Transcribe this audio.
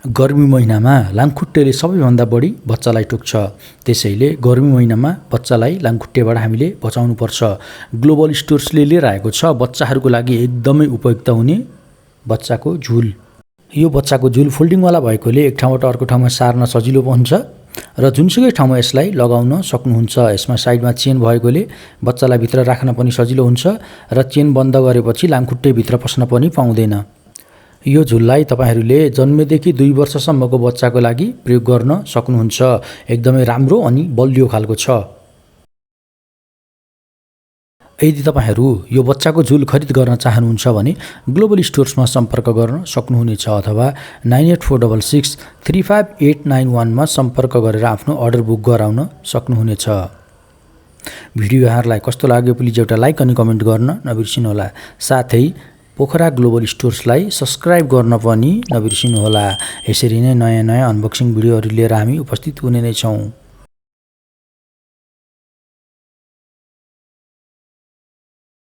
गर्मी महिनामा लामखुट्टेले सबैभन्दा बढी बच्चालाई टोक्छ। त्यसैले गर्मी महिनामा बच्चालाई लामखुट्टेबाट हामीले बचाउनुपर्छ। ग्लोबल स्टोर्सले लिएर आएको छ बच्चाहरूको लागि एकदमै उपयुक्त हुने बच्चाको झुल। यो बच्चाको झुल फोल्डिङवाला भएकोले एक ठाउँबाट अर्को ठाउँमा सार्न सजिलो हुन्छ र जुनसुकै ठाउँमा यसलाई लगाउन सक्नुहुन्छ। यसमा साइडमा चेन भएकोले बच्चालाई भित्र राख्न पनि सजिलो हुन्छ र चेन बन्द गरेपछि लामखुट्टे भित्र पस्न पनि पाउँदैन। यो झुललाई तपाईहरूले जन्मेदेखि 2 वर्षसम्मको बच्चाको लागि प्रयोग गर्न सक्नुहुन्छ। एकदमै राम्रो अनि बलियो खालको छ। यदि तपाईहरू यो बच्चाको झुल खरिद गर्न चाहनुहुन्छ भने ग्लोबल स्टोर्समा सम्पर्क गर्न सक्नुहुनेछ अथवा 9846635891 मा सम्पर्क गरेर आफ्नो अर्डर बुक गराउन सक्नुहुनेछ। भिडियो यहाँहरूलाई कस्तो लाग्यो प्लिज एउटा लाइक अनि कमेन्ट गर्न नबिर्सिनुहोला। साथै पोखरा ग्लोबल स्टोर्सलाई सब्स्क्राइब गर्न पनि नबिर्सिनुहोला। यसरी नै नयाँ अनबक्सिङ भिडियोहरू लिएर हामी उपस्थित हुने नै छौँ।